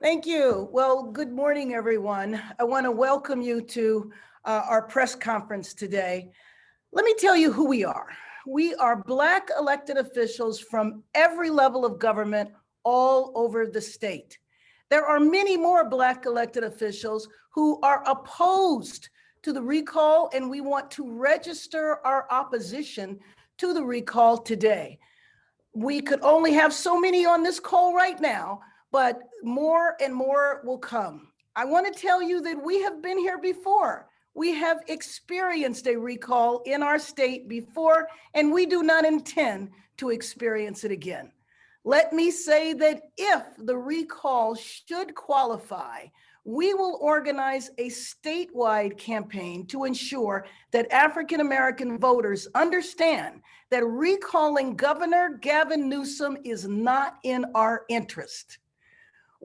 Thank you. Well, good morning, everyone. I want to welcome you to our press conference today. Let me tell you who we are. We are Black elected officials from every level of government all over the state. There are many more Black elected officials who are opposed to the recall, and we want to register our opposition to the recall today. We could only have so many on this call right now, but more and more will come. I want to tell you that we have been here before. We have experienced a recall in our state before, and we do not intend to experience it again. Let me say that if the recall should qualify, we will organize a statewide campaign to ensure that African American voters understand that recalling Governor Gavin Newsom is not in our interest.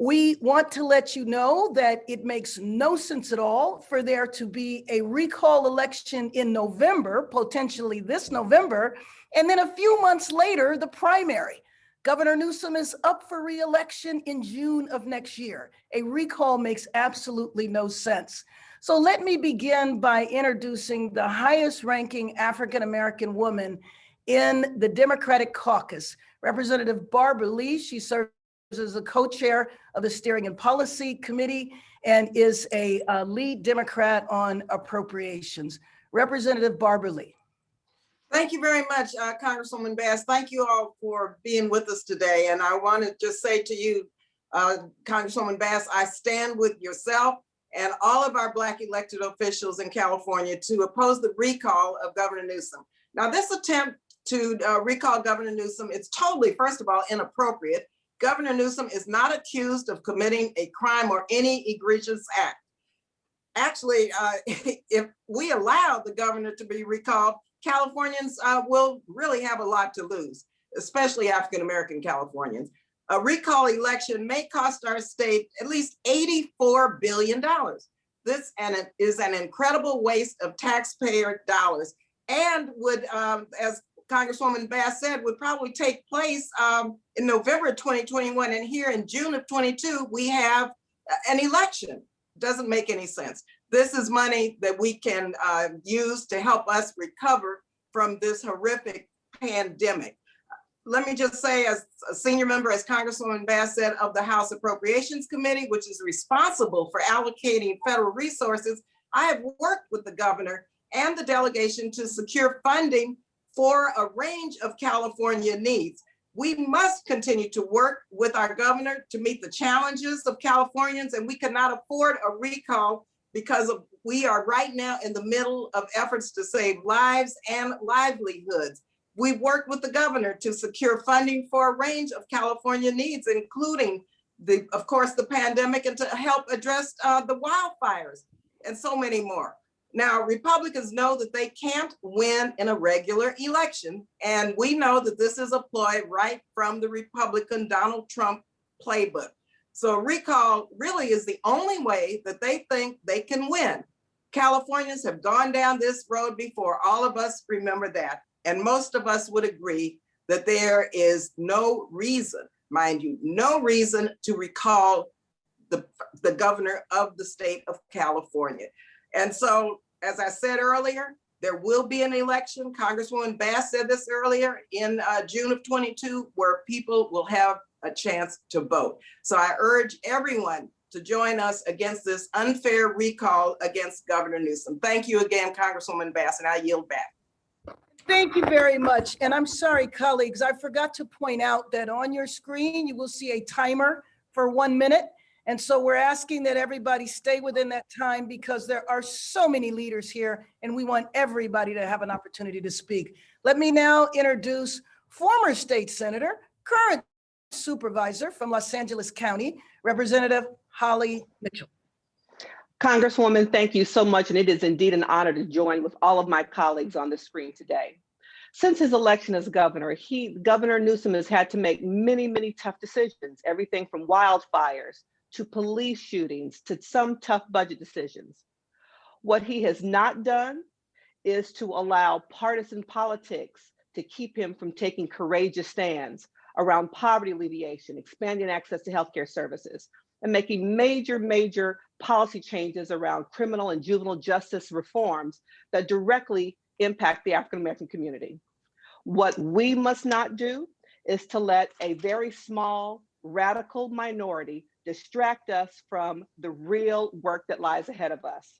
We want to let you know that it makes no sense at all for there to be a recall election in November, potentially this November, and then a few months later, the primary. Governor Newsom is up for re-election in June of next year. A recall makes absolutely no sense. So let me begin by introducing the highest ranking African-American woman in the Democratic caucus, Representative Barbara Lee. She serves as the co-chair of the Steering and Policy Committee and is a lead Democrat on appropriations. Representative Barbara Lee. Thank you very much, Congresswoman Bass. Thank you all for being with us today. And I want to just say to you, Congresswoman Bass, I stand with yourself and all of our Black elected officials in California to oppose the recall of Governor Newsom. Now, this attempt to recall Governor Newsom, it's totally, first of all, inappropriate. Governor Newsom is not accused of committing a crime or any egregious act. Actually, if we allow the governor to be recalled, Californians will really have a lot to lose, especially African-American Californians. A recall election may cost our state at least $84 billion. This is an incredible waste of taxpayer dollars and would, as Congresswoman Bass said, would probably take place in November 2021. And here in June of 22, we have an election. Doesn't make any sense. This is money that we can use to help us recover from this horrific pandemic. Let me just say, as a senior member, as Congresswoman Bass said, of the House Appropriations Committee, which is responsible for allocating federal resources, I have worked with the governor and the delegation to secure funding for a range of California needs. We must continue to work with our governor to meet the challenges of Californians, and we cannot afford a recall because we are right now in the middle of efforts to save lives and livelihoods. We worked with the governor to secure funding for a range of California needs, including, of course, the pandemic, and to help address the wildfires and so many more. Now, Republicans know that they can't win in a regular election, and we know that this is a ploy right from the Republican Donald Trump playbook. So a recall really is the only way that they think they can win. Californians have gone down this road before. All of us remember that. And most of us would agree that there is no reason, mind you, no reason to recall the governor of the state of California. And so, as I said earlier, there will be an election. Congresswoman Bass said this earlier in June of 22, where people will have a chance to vote. So I urge everyone to join us against this unfair recall against Governor Newsom. Thank you again, Congresswoman Bass, and I yield back. Thank you very much. And I'm sorry, colleagues, I forgot to point out that on your screen, you will see a timer for 1 minute. And so we're asking that everybody stay within that time because there are so many leaders here and we want everybody to have an opportunity to speak. Let me now introduce former state senator, current supervisor from Los Angeles County, Representative Holly Mitchell. Congresswoman, thank you so much. And it is indeed an honor to join with all of my colleagues on the screen today. Since his election as governor, Governor Newsom has had to make many, many tough decisions, everything from wildfires to police shootings to some tough budget decisions. What he has not done is to allow partisan politics to keep him from taking courageous stands around poverty alleviation, expanding access to healthcare services, and making major policy changes around criminal and juvenile justice reforms that directly impact the African American community. What we must not do is to let a very small, radical minority distract us from the real work that lies ahead of us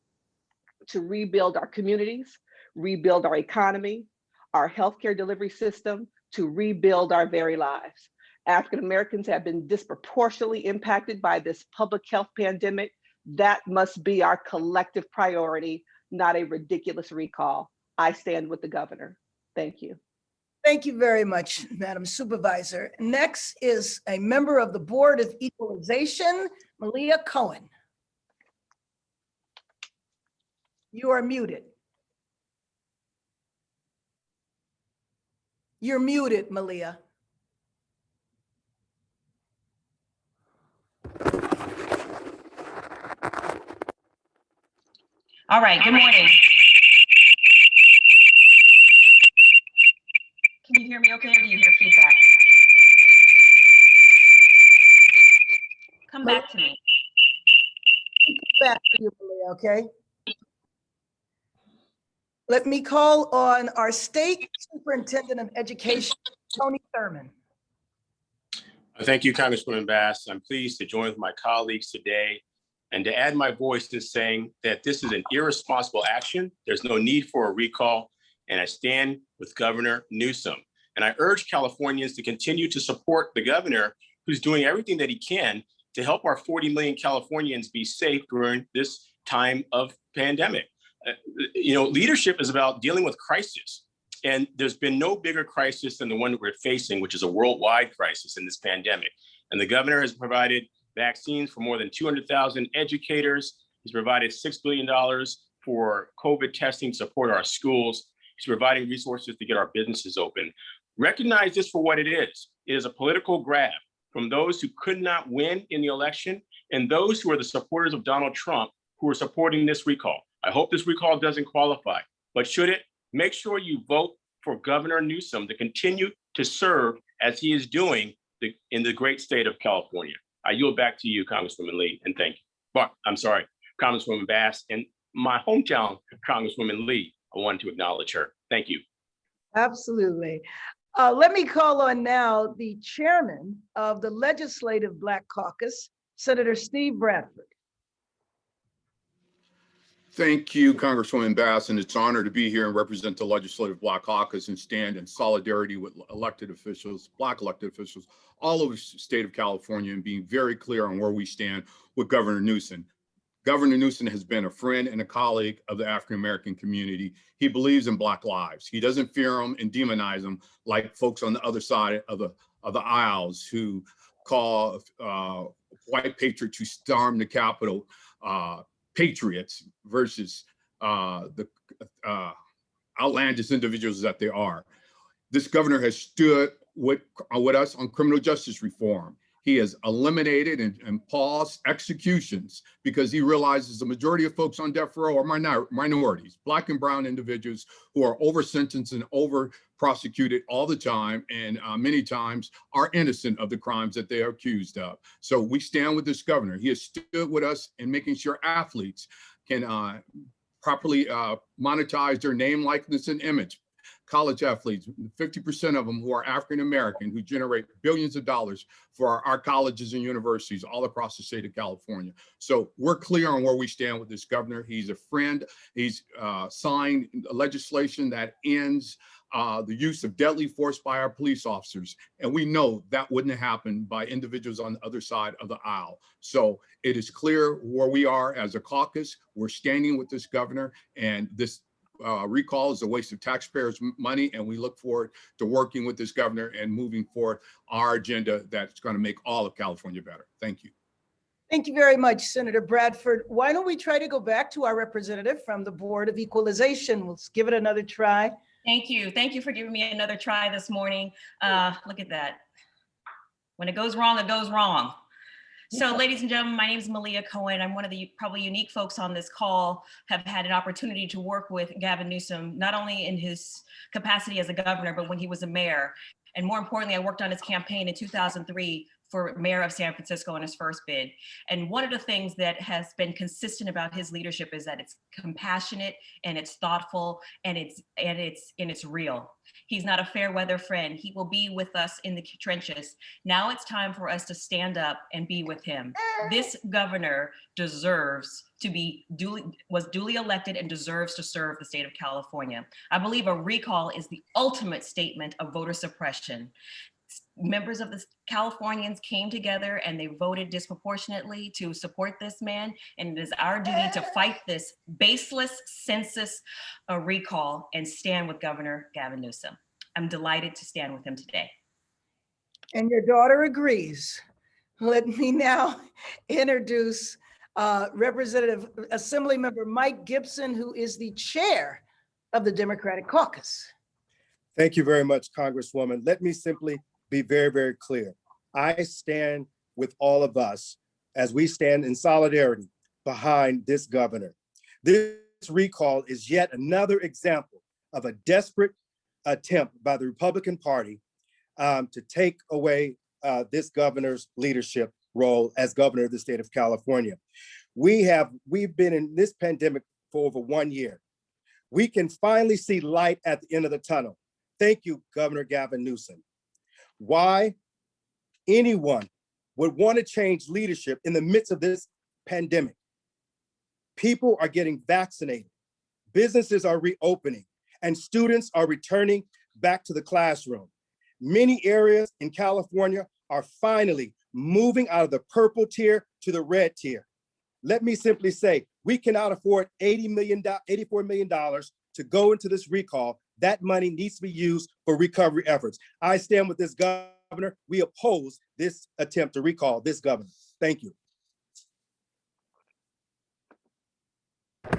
to rebuild our communities, rebuild our economy, our healthcare delivery system, to rebuild our very lives. African Americans have been disproportionately impacted by this public health pandemic. That must be our collective priority, not a ridiculous recall. I stand with the governor. Thank you. Thank you very much, Madam Supervisor. Next is a member of the Board of Equalization, Malia Cohen. You are muted. You're muted, Malia. All right, good morning. Can you hear me okay, or do you hear feedback? Come back to me. Back to you, Malia, okay? Let me call on our State Superintendent of Education, Tony Thurman. Thank you, Congresswoman Bass. I'm pleased to join with my colleagues today and to add my voice to saying that this is an irresponsible action. There's no need for a recall, and I stand with Governor Newsom. And I urge Californians to continue to support the governor, who's doing everything that he can to help our 40 million Californians be safe during this time of pandemic. Leadership is about dealing with crisis. And there's been no bigger crisis than the one that we're facing, which is a worldwide crisis in this pandemic. And the governor has provided vaccines for more than 200,000 educators. He's provided $6 billion for COVID testing to support our schools. He's providing resources to get our businesses open. Recognize this for what it is. It is a political grab from those who could not win in the election and those who are the supporters of Donald Trump who are supporting this recall. I hope this recall doesn't qualify, but should it, make sure you vote for Governor Newsom to continue to serve as he is doing in the great state of California. I yield back to you, Congresswoman Lee, and thank you. But I'm sorry, Congresswoman Bass, and my hometown, Congresswoman Lee, I wanted to acknowledge her. Thank you. Absolutely. Let me call on now the chairman of the Legislative Black Caucus, Senator Steve Bradford. Thank you, Congresswoman Bass, and it's an honor to be here and represent the Legislative Black Caucus and stand in solidarity with elected officials, Black elected officials, all over the state of California, and being very clear on where we stand with Governor Newsom. Governor Newsom has been a friend and a colleague of the African-American community. He believes in Black lives. He doesn't fear them and demonize them like folks on the other side of the aisles who call white patriots who stormed the Capitol patriots versus the outlandish individuals that they are. This governor has stood with us on criminal justice reform. He has eliminated and paused executions because he realizes the majority of folks on death row are minorities, Black and brown individuals who are over sentenced and over prosecuted all the time, and many times are innocent of the crimes that they are accused of. So we stand with this governor. He has stood with us in making sure athletes can properly monetize their name, likeness, and image. College athletes, 50% of them who are African-American, who generate billions of dollars for our colleges and universities all across the state of California. So we're clear on where we stand with this governor. He's a friend. He's signed legislation that ends the use of deadly force by our police officers. And we know that wouldn't happen by individuals on the other side of the aisle. So it is clear where we are as a caucus. We're standing with this governor, and this recall is a waste of taxpayers' money, and we look forward to working with this governor and moving forward our agenda that's going to make all of California better. Thank you. Thank you very much, Senator Bradford. Why don't we try to go back to our representative from the Board of Equalization? Let's give it another try. Thank you. Thank you for giving me another try this morning. Look at that. When it goes wrong, it goes wrong. So ladies and gentlemen, my name is Malia Cohen. I'm one of the probably unique folks on this call, have had an opportunity to work with Gavin Newsom, not only in his capacity as a governor, but when he was a mayor. And more importantly, I worked on his campaign in 2003 for mayor of San Francisco in his first bid. And one of the things that has been consistent about his leadership is that it's compassionate and it's thoughtful and it's real. He's not a fair weather friend. He will be with us in the trenches. Now it's time for us to stand up and be with him. This governor deserves to be was duly elected and deserves to serve the state of California. I believe a recall is the ultimate statement of voter suppression. Members of the Californians came together and they voted disproportionately to support this man. And it is our duty to fight this baseless census recall and stand with Governor Gavin Newsom. I'm delighted to stand with him today. And your daughter agrees. Let me now introduce Representative Assemblymember Mike Gibson, who is the chair of the Democratic Caucus. Thank you very much, Congresswoman. Let me simply be very, very clear. I stand with all of us as we stand in solidarity behind this governor. This recall is yet another example of a desperate attempt by the Republican Party to take away this governor's leadership role as governor of the state of California. We've been in this pandemic for over 1 year. We can finally see light at the end of the tunnel. Thank you, Governor Gavin Newsom. Why anyone would want to change leadership in the midst of this pandemic? People are getting vaccinated, businesses are reopening, and students are returning back to the classroom. Many areas in California are finally moving out of the purple tier to the red tier. Let me simply say, we cannot afford $84 million to go into this recall. That money needs to be used for recovery efforts. I stand with this governor. We oppose this attempt to recall this governor. Thank you.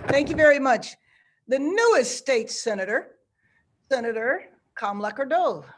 Thank you very much. The newest state senator, Senator Kamala Cordova.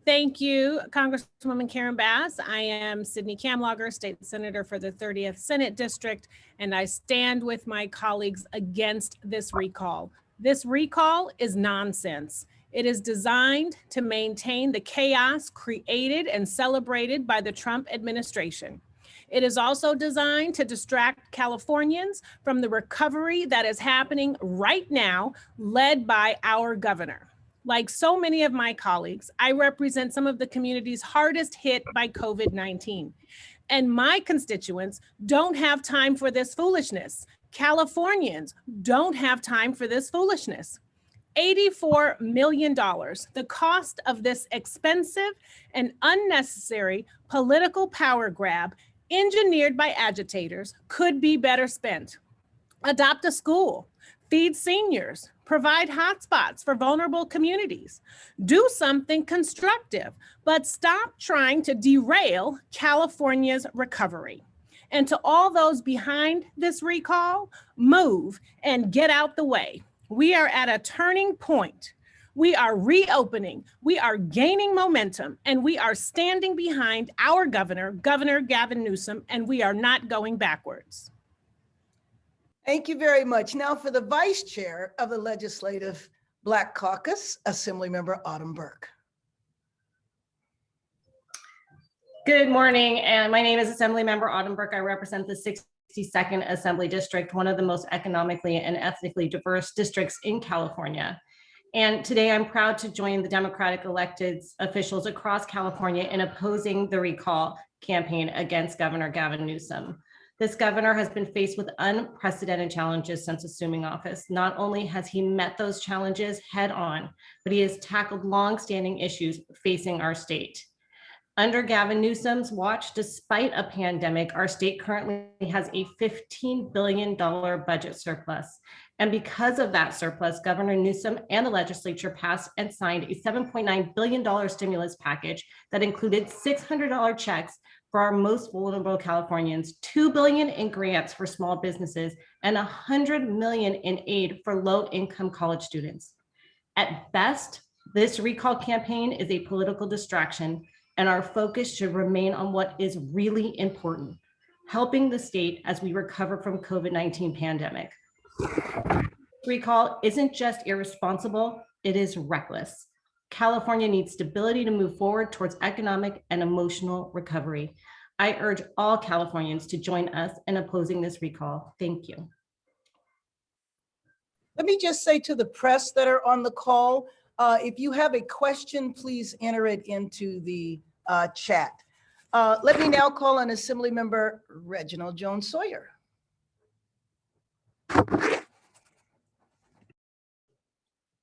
Thank you, Congresswoman Karen Bass. I am Sydney Kamlager, State Senator for the 30th Senate District, and I stand with my colleagues against this recall. This recall is nonsense. It is designed to maintain the chaos created and celebrated by the Trump administration. It is also designed to distract Californians from the recovery that is happening right now, led by our governor. Like so many of my colleagues, I represent some of the communities hardest hit by COVID-19. And my constituents don't have time for this foolishness. Californians don't have time for this foolishness. $84 million, the cost of this expensive and unnecessary political power grab engineered by agitators, could be better spent. Adopt a school, feed seniors, provide hotspots for vulnerable communities. Do something constructive, but stop trying to derail California's recovery. And to all those behind this recall, move and get out the way. We are at a turning point. We are reopening, we are gaining momentum, and we are standing behind our governor, Governor Gavin Newsom, and we are not going backwards. Thank you very much. Now for the Vice Chair of the Legislative Black Caucus, Assemblymember Autumn Burke. Good morning, and my name is Assemblymember Autumn Burke. I represent the 62nd Assembly District, one of the most economically and ethnically diverse districts in California. And today I'm proud to join the Democratic elected officials across California in opposing the recall campaign against Governor Gavin Newsom. This governor has been faced with unprecedented challenges since assuming office. Not only has he met those challenges head on, but he has tackled longstanding issues facing our state. Under Gavin Newsom's watch, despite a pandemic, our state currently has a $15 billion budget surplus. And because of that surplus, Governor Newsom and the legislature passed and signed a $7.9 billion stimulus package that included $600 checks for our most vulnerable Californians, $2 billion in grants for small businesses, and $100 million in aid for low-income college students. At best, this recall campaign is a political distraction, and our focus should remain on what is really important, helping the state as we recover from COVID-19 pandemic. Recall isn't just irresponsible, it is reckless. California needs stability to move forward towards economic and emotional recovery. I urge all Californians to join us in opposing this recall. Thank you. Let me just say to the press that are on the call, if you have a question, please enter it into the chat. Let me now call on Assemblymember Reginald Jones Sawyer.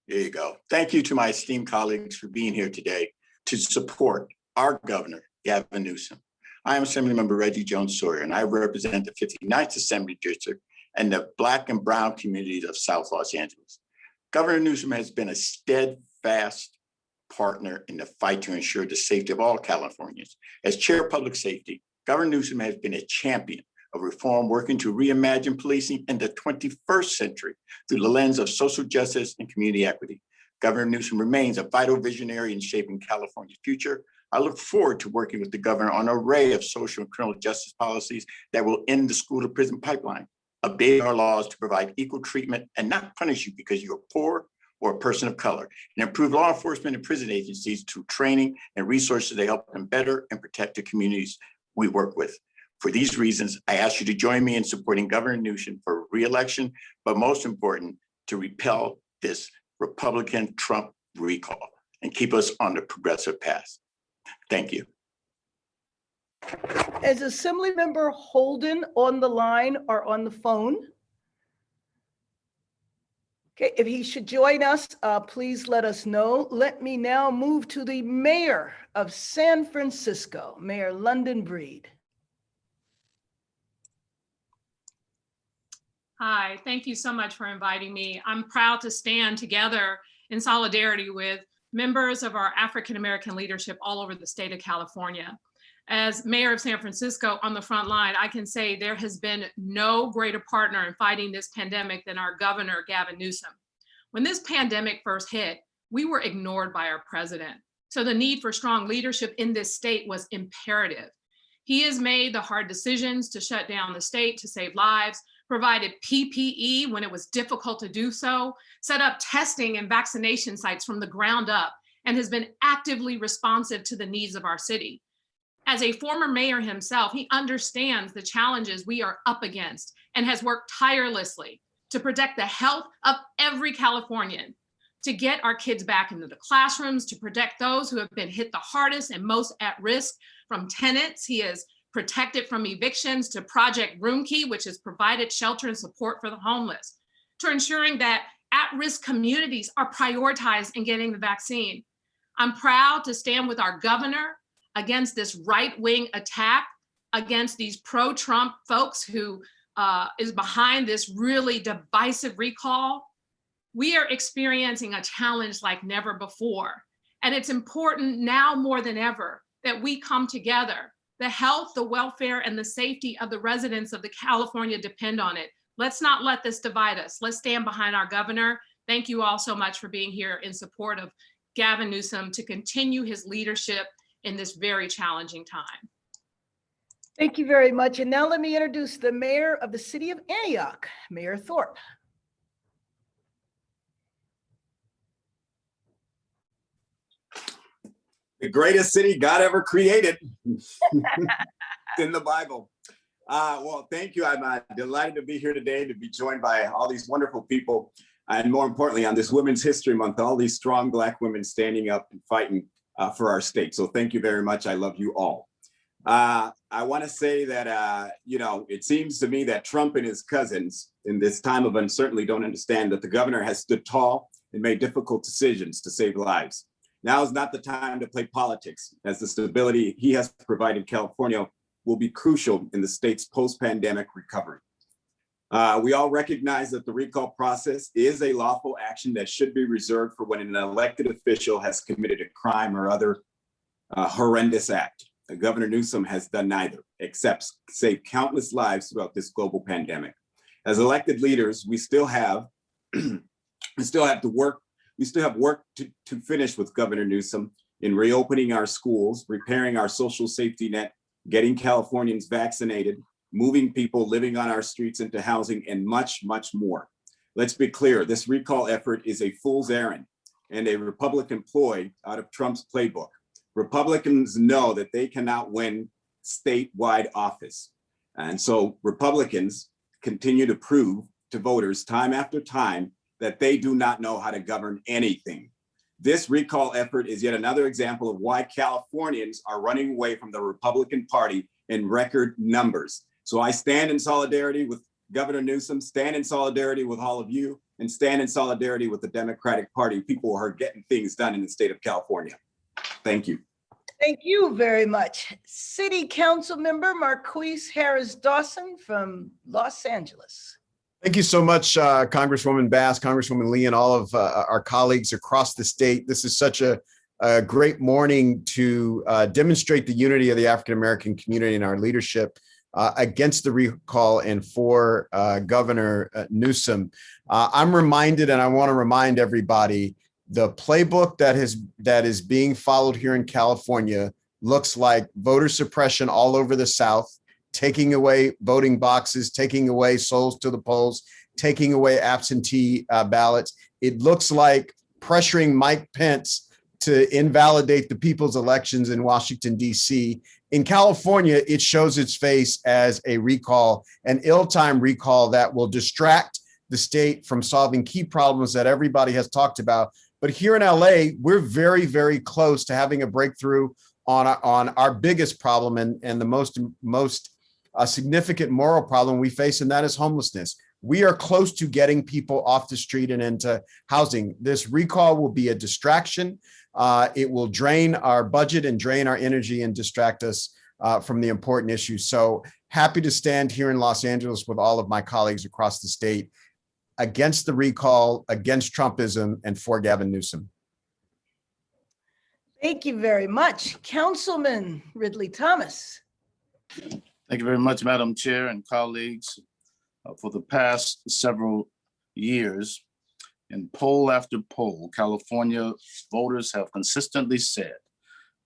There you go. Thank you to my esteemed colleagues for being here today to support our governor, Gavin Newsom. I am Assemblymember Reggie Jones Sawyer, and I represent the 59th Assembly District and the Black and Brown communities of South Los Angeles. Governor Newsom has been a steadfast partner in the fight to ensure the safety of all Californians. As Chair of Public Safety, Governor Newsom has been a champion of reform, working to reimagine policing in the 21st century through the lens of social justice and community equity. Governor Newsom remains a vital visionary in shaping California's future. I look forward to working with the governor on an array of social and criminal justice policies that will end the school to prison pipeline, update our laws to provide equal treatment and not punish you because you're poor or a person of color, and improve law enforcement and prison agencies through training and resources to help them better and protect the communities we work with. For these reasons, I ask you to join me in supporting Governor Newsom for re-election, but most important, to repel this Republican Trump recall and keep us on the progressive path. Thank you. Is Assemblymember Holden on the line or on the phone? Okay, if he should join us, please let us know. Let me now move to the mayor of San Francisco, Mayor London Breed. Hi, thank you so much for inviting me. I'm proud to stand together in solidarity with members of our African-American leadership all over the state of California. As mayor of San Francisco on the front line, I can say there has been no greater partner in fighting this pandemic than our governor, Gavin Newsom. When this pandemic first hit, we were ignored by our president. So the need for strong leadership in this state was imperative. He has made the hard decisions to shut down the state to save lives, provided PPE when it was difficult to do so, set up testing and vaccination sites from the ground up, and has been actively responsive to the needs of our city. As a former mayor himself, he understands the challenges we are up against and has worked tirelessly to protect the health of every Californian, to get our kids back into the classrooms, to protect those who have been hit the hardest and most at risk from tenants. He has protected from evictions, to Project Roomkey, which has provided shelter and support for the homeless, to ensuring that at-risk communities are prioritized in getting the vaccine. I'm proud to stand with our governor against this right-wing attack, against these pro-Trump folks who is behind this really divisive recall. We are experiencing a challenge like never before. And it's important now more than ever that we come together. The health, the welfare, and the safety of the residents of the California depend on it. Let's not let this divide us. Let's stand behind our governor. Thank you all so much for being here in support of Gavin Newsom to continue his leadership in this very challenging time. Thank you very much. And now let me introduce the mayor of the city of Antioch, Mayor Thorpe. The greatest city God ever created. It's in the Bible. Well, thank you. I'm delighted to be here today, to be joined by all these wonderful people. And more importantly, on this Women's History Month, all these strong Black women standing up and fighting for our state. So thank you very much. I love you all. I want to say that, it seems to me that Trump and his cousins in this time of uncertainty don't understand that the governor has stood tall and made difficult decisions to save lives. Now is not the time to play politics, as the stability he has provided California will be crucial in the state's post-pandemic recovery. We all recognize that the recall process is a lawful action that should be reserved for when an elected official has committed a crime or other horrendous act. Governor Newsom has done neither, except save countless lives throughout this global pandemic. As elected leaders, we still have work to finish with Governor Newsom in reopening our schools, repairing our social safety net, getting Californians vaccinated, moving people living on our streets into housing, and much, much more. Let's be clear, this recall effort is a fool's errand. and a Republican ploy out of Trump's playbook. Republicans know that they cannot win statewide office. And so Republicans continue to prove to voters time after time that they do not know how to govern anything. This recall effort is yet another example of why Californians are running away from the Republican Party in record numbers. So I stand in solidarity with Governor Newsom, stand in solidarity with all of you, and stand in solidarity with the Democratic Party, people who are getting things done in the state of California. Thank you. Thank you very much. City Council Member Marquise Harris Dawson from Los Angeles. Thank you so much, Congresswoman Bass, Congresswoman Lee, and all of our colleagues across the state. This is such a great morning to demonstrate the unity of the African-American community and our leadership against the recall and for Governor Newsom. I'm reminded, and I want to remind everybody, the playbook that is being followed here in California looks like voter suppression all over the South, taking away voting boxes, taking away souls to the polls, taking away absentee ballots. It looks like pressuring Mike Pence to invalidate the people's elections in Washington, D.C. In California, it shows its face as a recall, an ill-timed recall that will distract the state from solving key problems that everybody has talked about. But here in LA, we're very, very close to having a breakthrough on our biggest problem and the most significant moral problem we face, and that is homelessness. We are close to getting people off the street and into housing. This recall will be a distraction. It will drain our budget and drain our energy and distract us from the important issues. So happy to stand here in Los Angeles with all of my colleagues across the state against the recall, against Trumpism, and for Gavin Newsom. Thank you very much. Councilman Ridley-Thomas. Thank you very much, Madam Chair and colleagues. For the past several years, in poll after poll, California voters have consistently said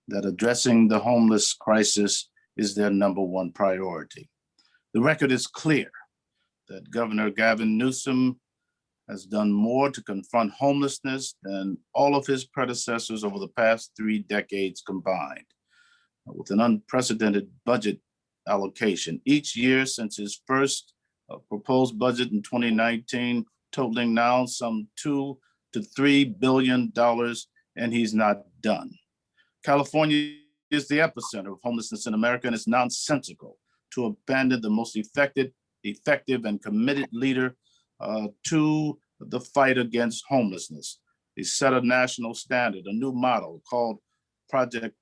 that addressing the homeless crisis is their #1 priority. The record is clear that Governor Gavin Newsom has done more to confront homelessness than all of his predecessors over the past 3 decades combined. With an unprecedented budget allocation each year since his first proposed budget in 2019, totaling now some $2 to $3 billion, and he's not done. California is the epicenter of homelessness in America, and it's nonsensical to abandon the most effective and committed leader to the fight against homelessness. He set a national standard, a new model called Project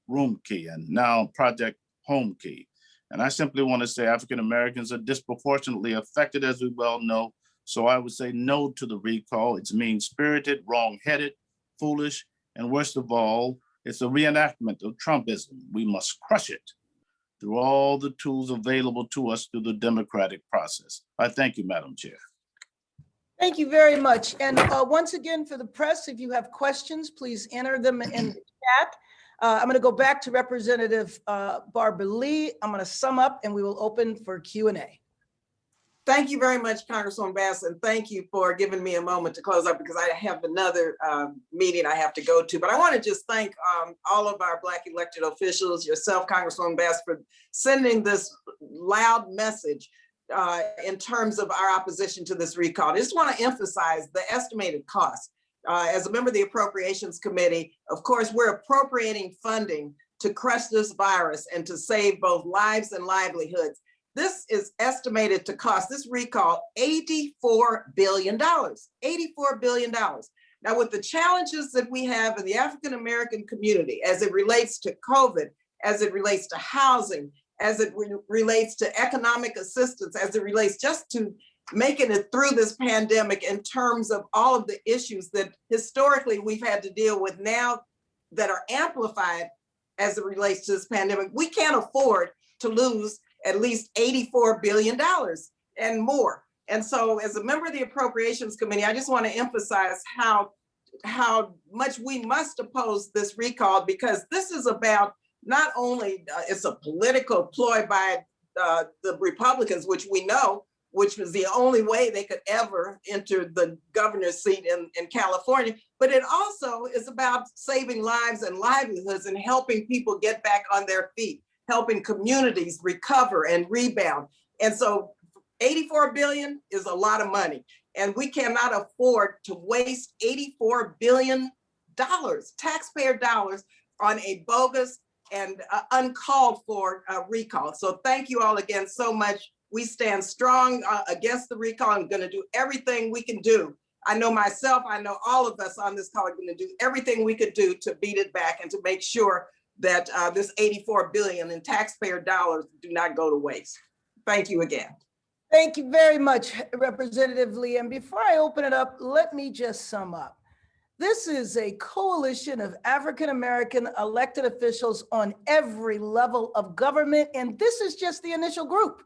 Room Key and now Project Home Key. And I simply want to say African Americans are disproportionately affected, as we well know. So I would say no to the recall. It's mean-spirited, wrong-headed, foolish, and worst of all, it's a reenactment of Trumpism. We must crush it through all the tools available to us through the democratic process. I thank you, Madam Chair. Thank you very much. And once again, for the press, if you have questions, please enter them in the chat. I'm going to go back to Representative Barbara Lee. I'm going to sum up and we will open for Q&A. Thank you very much, Congresswoman Bass, and thank you for giving me a moment to close up because I have another meeting I have to go to. But I want to just thank all of our Black elected officials, yourself, Congresswoman Bass, for sending this loud message in terms of our opposition to this recall. I just want to emphasize the estimated cost. As a member of the Appropriations Committee, of course, we're appropriating funding to crush this virus and to save both lives and livelihoods. This is estimated to cost this recall $84 billion, $84 billion. Now, with the challenges that we have in the African-American community as it relates to COVID, as it relates to housing, as it relates to economic assistance, as it relates just to making it through this pandemic in terms of all of the issues that historically we've had to deal with now that are amplified as it relates to this pandemic, we can't afford to lose at least $84 billion and more. And so as a member of the Appropriations Committee, I just want to emphasize how much we must oppose this recall, because this is about not only it's a political ploy by the Republicans, which we know, which was the only way they could ever enter the governor's seat in California. But it also is about saving lives and livelihoods and helping people get back on their feet, helping communities recover and rebound. And so 84 billion is a lot of money, and we cannot afford to waste $84 billion, taxpayer dollars, on a bogus and uncalled for recall. So thank you all again so much. We stand strong against the recall. I'm going to do everything we can do. I know myself, I know all of us on this call are going to do everything we could do to beat it back and to make sure that this 84 billion in taxpayer dollars do not go to waste. Thank you again. Thank you very much, Representative Lee. And before I open it up, let me just sum up. This is a coalition of African-American elected officials on every level of government, and this is just the initial group.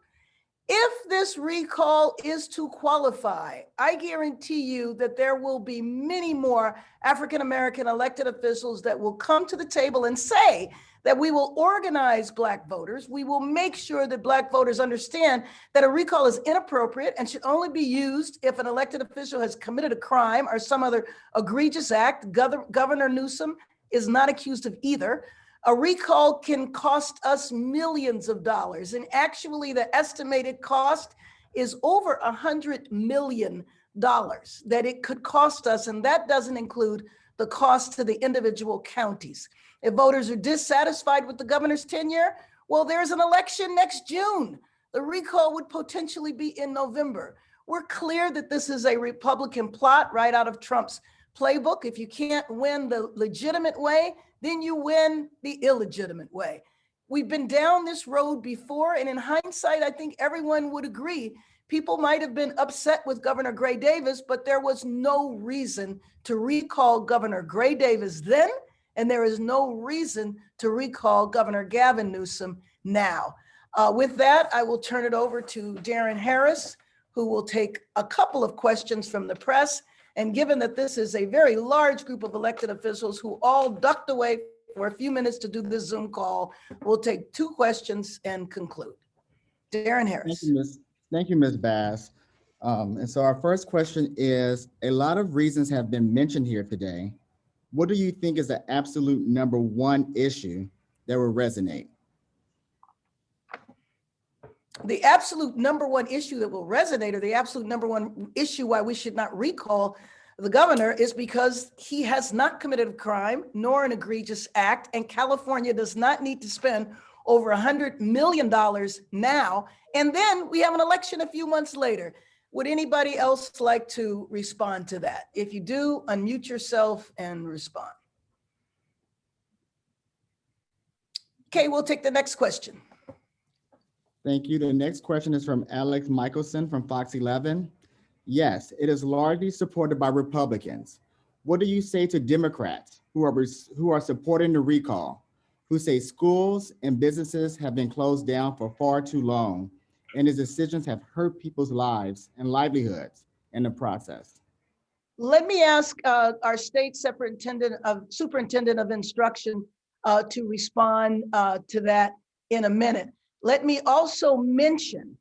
If this recall is to qualify, I guarantee you that there will be many more African-American elected officials that will come to the table and say that we will organize Black voters. We will make sure that Black voters understand that a recall is inappropriate and should only be used if an elected official has committed a crime or some other egregious act. Governor Newsom is not accused of either. A recall can cost us millions of dollars, and actually the estimated cost is over $100 million that it could cost us, and that doesn't include the cost to the individual counties. If voters are dissatisfied with the governor's tenure, well, there's an election next June. The recall would potentially be in November. We're clear that this is a Republican plot right out of Trump's playbook. If you can't win the legitimate way, then you win the illegitimate way. We've been down this road before, and in hindsight, I think everyone would agree, people might have been upset with Governor Gray Davis, but there was no reason to recall Governor Gray Davis then, and there is no reason to recall Governor Gavin Newsom now. With that, I will turn it over to Darren Harris, who will take a couple of questions from the press. And given that this is a very large group of elected officials who all ducked away for a few minutes to do this Zoom call, we'll take 2 questions and conclude. Darren Harris. Thank you, Ms. Bass. And so our first question is, a lot of reasons have been mentioned here today. What do you think is the absolute #1 issue that will resonate? The absolute #1 issue that will resonate, or the absolute #1 issue why we should not recall the governor, is because he has not committed a crime nor an egregious act, and California does not need to spend over $100 million now. And then we have an election a few months later. Would anybody else like to respond to that? If you do, unmute yourself and respond. Okay, we'll take the next question. Thank you. The next question is from Alex Michelson from Fox 11. Yes, it is largely supported by Republicans. What do you say to Democrats who are supporting the recall, who say schools and businesses have been closed down for far too long, and his decisions have hurt people's lives and livelihoods in the process? Let me ask our state superintendent of instruction to respond to that in a minute. Let me also mention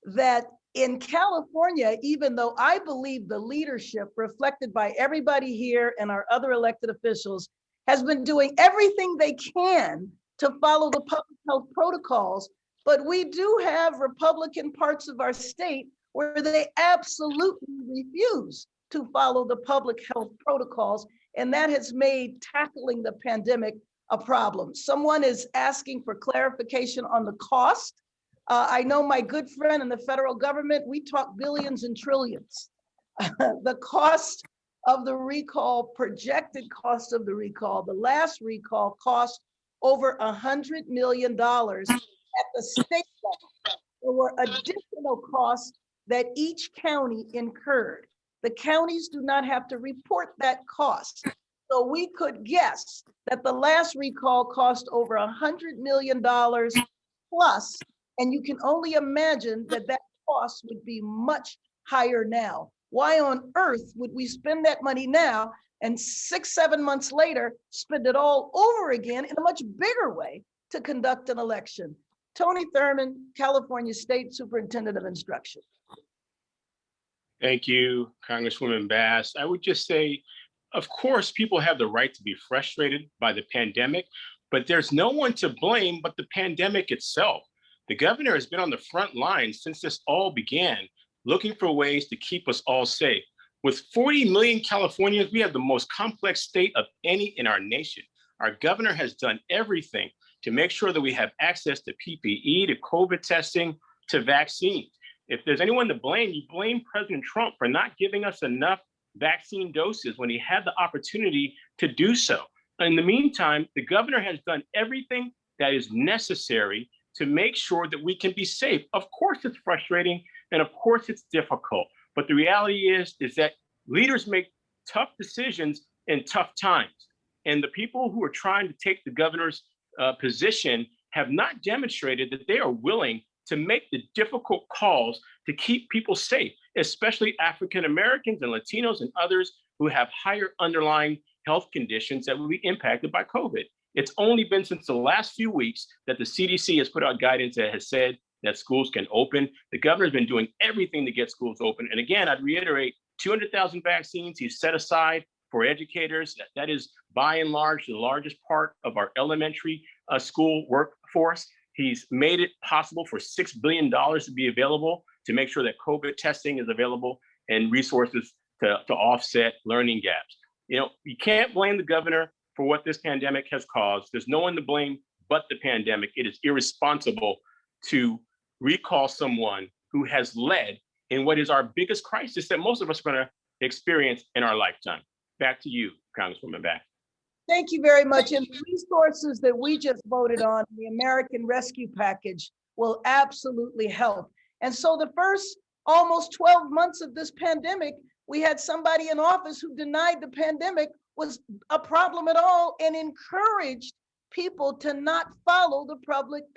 that in California, even though I believe the leadership reflected by everybody here and our other elected officials has been doing everything they can to follow the public health protocols, but we do have Republican parts of our state where they absolutely refuse to follow the public health protocols, and that has made tackling the pandemic a problem. Someone is asking for clarification on the cost. I know my good friend in the federal government, we talk billions and trillions. The cost of the recall, projected cost of the recall, the last recall cost over $100 million at the state level. There were additional costs that each county incurred. The counties do not have to report that cost. So we could guess that the last recall cost over $100 million plus, and you can only imagine that that cost would be much higher now. Why on earth would we spend that money now and 6-7 months later spend it all over again in a much bigger way to conduct an election? Tony Thurmond, California State Superintendent of Instruction. Thank you, Congresswoman Bass. I would just say, of course, people have the right to be frustrated by the pandemic, but there's no one to blame but the pandemic itself. The governor has been on the front line since this all began, looking for ways to keep us all safe. With 40 million Californians, we have the most complex state of any in our nation. Our governor has done everything to make sure that we have access to PPE, to COVID testing, to vaccines. If there's anyone to blame, you blame President Trump for not giving us enough vaccine doses when he had the opportunity to do so. In the meantime, the governor has done everything that is necessary to make sure that we can be safe. Of course, it's frustrating, and of course, it's difficult. But the reality is that leaders make tough decisions in tough times. And the people who are trying to take the governor's position have not demonstrated that they are willing to make the difficult calls to keep people safe, especially African Americans and Latinos and others who have higher underlying health conditions that will be impacted by COVID. It's only been since the last few weeks that the CDC has put out guidance that has said that schools can open. The governor's been doing everything to get schools open. And again, I'd reiterate, 200,000 vaccines he's set aside for educators. That is by and large the largest part of our elementary school workforce. He's made it possible for $6 billion to be available to make sure that COVID testing is available and resources to offset learning gaps. You know, you can't blame the governor for what this pandemic has caused. There's no one to blame but the pandemic. It is irresponsible to recall someone who has led in what is our biggest crisis that most of us are going to experience in our lifetime. Back to you, Congresswoman Bass. Thank you very much. And the resources that we just voted on, the American Rescue Package, will absolutely help. And so the first almost 12 months of this pandemic, we had somebody in office who denied the pandemic was a problem at all and encouraged people to not follow the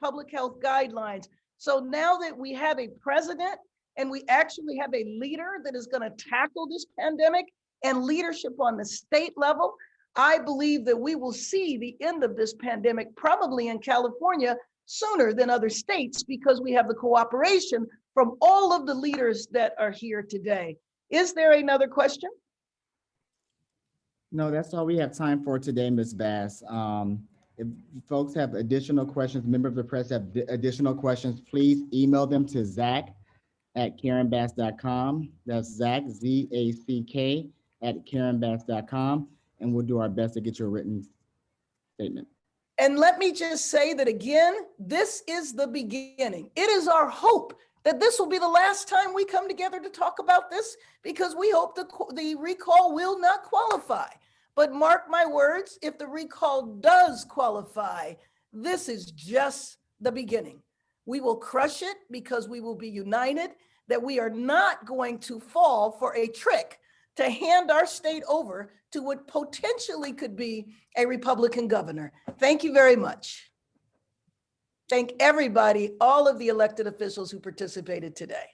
public health guidelines. So now that we have a president and we actually have a leader that is going to tackle this pandemic and leadership on the state level, I believe that we will see the end of this pandemic probably in California sooner than other states because we have the cooperation from all of the leaders that are here today. Is there another question? No, that's all we have time for today, Ms. Bass. If folks have additional questions, members of the press have additional questions, please email them to zach@karenbass.com. That's Zach, Z-A-C-K, @karenbass.com, and we'll do our best to get your written statement. And let me just say that again, this is the beginning. It is our hope that this will be the last time we come together to talk about this because we hope the recall will not qualify. But mark my words, if the recall does qualify, this is just the beginning. We will crush it because we will be united, that we are not going to fall for a trick to hand our state over to what potentially could be a Republican governor. Thank you very much. Thank everybody, all of the elected officials who participated today.